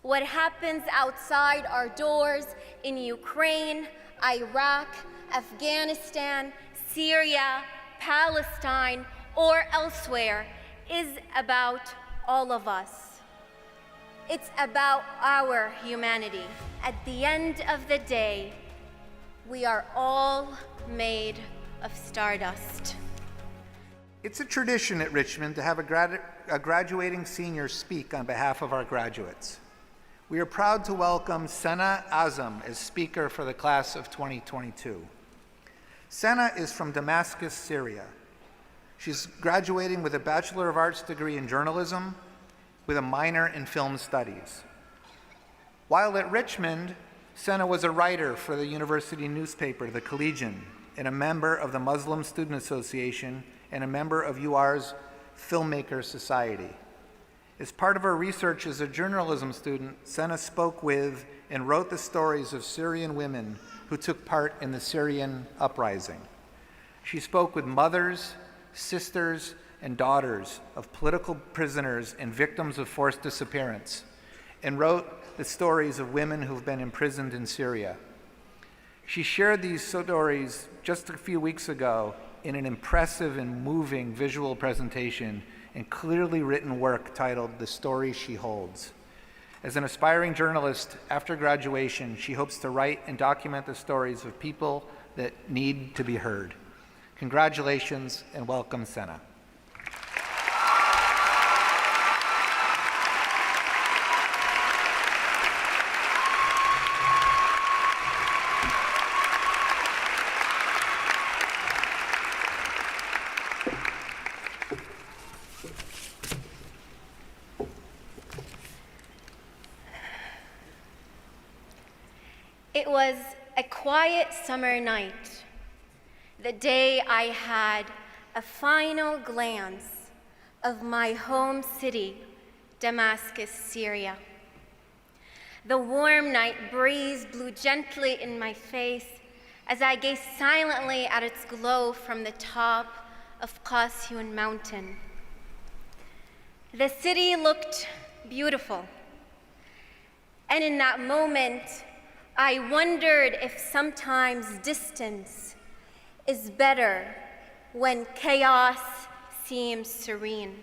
what happens outside our doors in Ukraine, Iraq, Afghanistan, Syria, Palestine, or elsewhere is about all of us. It's about our humanity. At the end of the day, we are all made of stardust. It's a tradition at Richmond to have a graduating senior speak on behalf of our graduates. We are proud to welcome Sena AZEM as speaker for the class of 2022. Sena is from Damascus, Syria. She's graduating with a Bachelor of Arts degree in journalism with a minor in film studies. While at Richmond, Sena was a writer for the university newspaper, The Collegian, and a member of the Muslim Student Association and a member of UR's Filmmaker Society. As part of her research as a journalism student, Sena spoke with and wrote the stories of Syrian women who took part in the Syrian uprising. She spoke with mothers, sisters, and daughters of political prisoners and victims of forced disappearance, and wrote the stories of women who've been imprisoned in Syria. She shared these stories just a few weeks ago in an impressive and moving visual presentation and clearly written work titled The Story She Holds. As an aspiring journalist, after graduation, she hopes to write and document the stories of people that need to be heard. Congratulations and welcome, Sena. It was a quiet summer night, the day I had a final glance of my home city, Damascus, Syria. The warm night breeze blew gently in my face as I gazed silently at its glow from the top of Qasyun mountain. The city looked beautiful, and in that moment, I wondered if sometimes distance is better when chaos seems serene.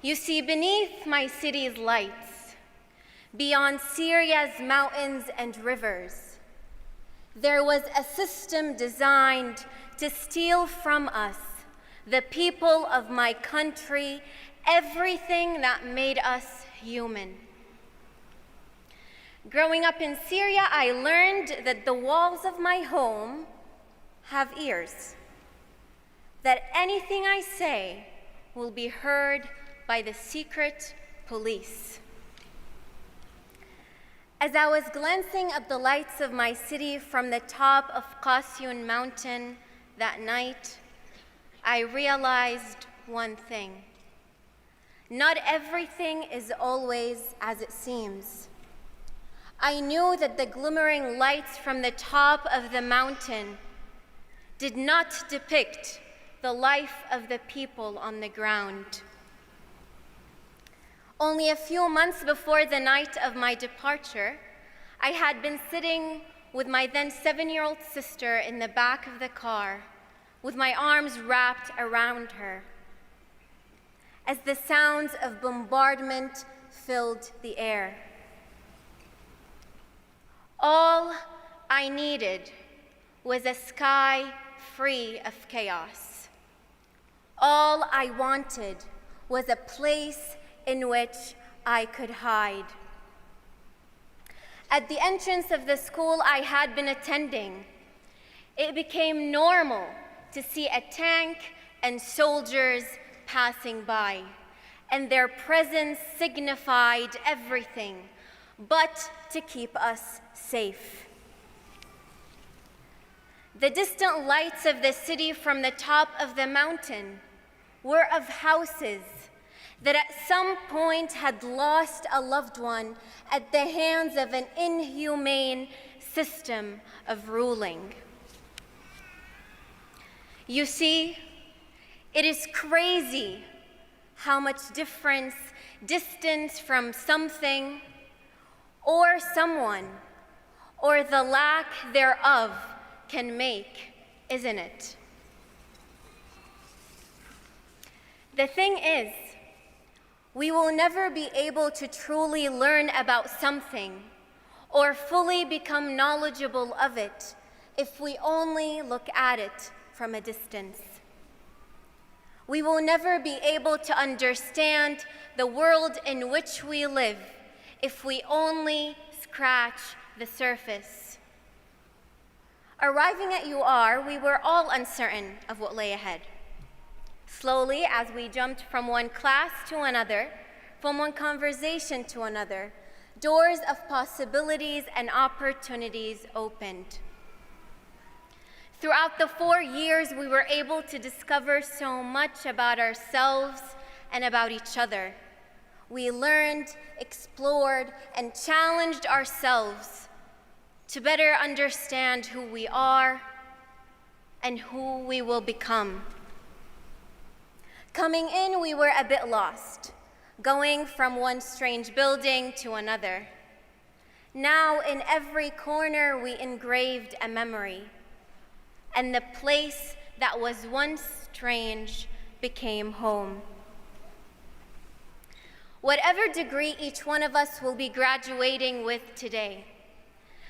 You see, beneath my city's lights, beyond Syria's mountains and rivers, there was a system designed to steal from us, the people of my country, everything that made us human. Growing up in Syria, I learned that the walls of my home have ears, that anything I say will be heard by the secret police. As I was glancing at the lights of my city from the top of Qasyun mountain that night, I realized one thing. Not everything is always as it seems. I knew that the glimmering lights from the top of the mountain did not depict the life of the people on the ground. Only a few months before the night of my departure, I had been sitting with my then 7-year-old sister in the back of the car, with my arms wrapped around her, as the sounds of bombardment filled the air. All I needed was a sky free of chaos. All I wanted was a place in which I could hide. At the entrance of the school I had been attending, it became normal to see a tank and soldiers passing by, and their presence signified everything but to keep us safe. The distant lights of the city from the top of the mountain were of houses that at some point had lost a loved one at the hands of an inhumane system of ruling. You see, it is crazy how much difference distance from something or someone, or the lack thereof can make, isn't it? The thing is, we will never be able to truly learn about something or fully become knowledgeable of it if we only look at it from a distance. We will never be able to understand the world in which we live if we only scratch the surface. Arriving at UR, we were all uncertain of what lay ahead. Slowly, as we jumped from one class to another, from one conversation to another, doors of possibilities and opportunities opened. Throughout the 4 years, we were able to discover so much about ourselves and about each other. We learned, explored, and challenged ourselves to better understand who we are and who we will become. Coming in, we were a bit lost, going from one strange building to another. Now, in every corner, we engraved a memory, and the place that was once strange became home. Whatever degree each one of us will be graduating with today,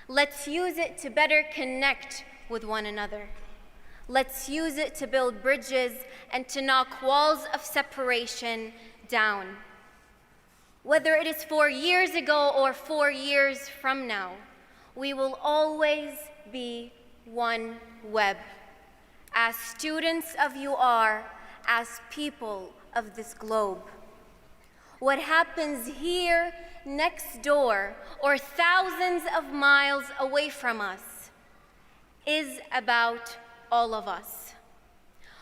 let's use it to better connect with one another. Let's use it to build bridges and to knock walls of separation down. Whether it is 4 years ago or 4 years from now, we will always be one web. As students of UR, as people of this globe. What happens here, next door, or thousands of miles away from us is about all of us.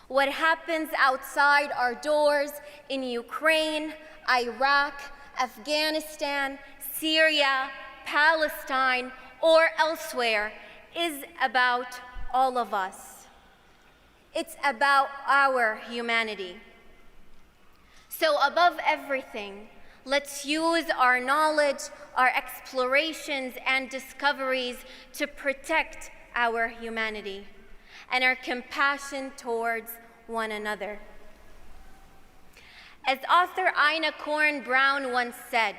What happens outside our doors in Ukraine, Iraq, Afghanistan, Syria, Palestine, or elsewhere is about all of us. It's about our humanity. So above everything, let's use our knowledge, our explorations, and discoveries to protect our humanity and our compassion towards one another. As author Ina Corn Brown once said,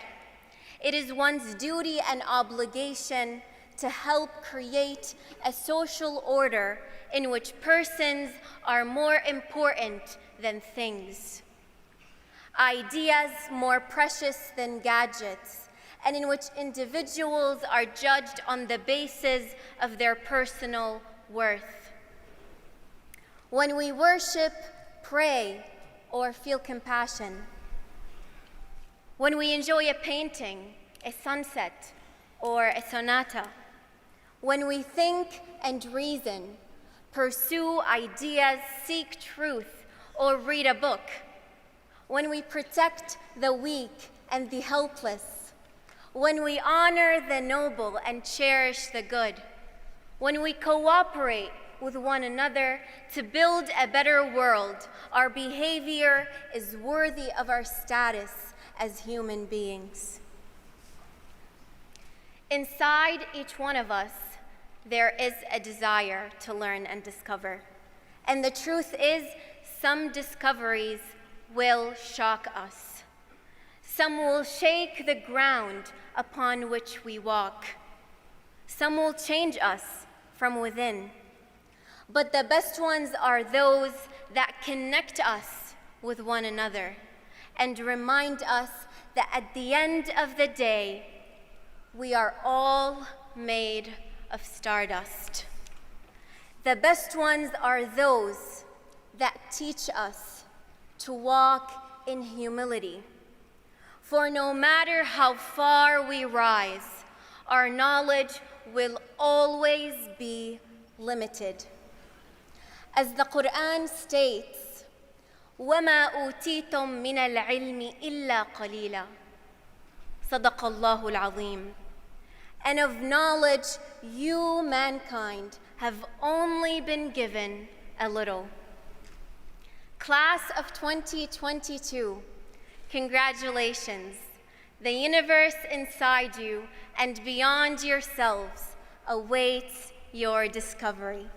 it is one's duty and obligation to help create a social order in which persons are more important than things, ideas more precious than gadgets, and in which individuals are judged on the basis of their personal worth. When we worship, pray, or feel compassion, when we enjoy a painting, a sunset, or a sonata, when we think and reason, pursue ideas, seek truth, or read a book, when we protect the weak and the helpless, when we honor the noble and cherish the good, when we cooperate with one another to build a better world, our behavior is worthy of our status as human beings. Inside each one of us, there is a desire to learn and discover. And the truth is, some discoveries will shock us. Some will shake the ground upon which we walk. Some will change us from within. But the best ones are those that connect us with one another and remind us that at the end of the day, we are all made of stardust. The best ones are those that teach us to walk in humility. For no matter how far we rise, our knowledge will always be limited. As the Quran states, وَمَا أُوتِيتُم مِّنَ الْعِلْمِ إِلَّا قَلِيلًا. صدق الله العظيم. And of knowledge, you, mankind, have only been given a little. Class of 2022, Congratulations. The universe inside you and beyond yourselves awaits your discovery.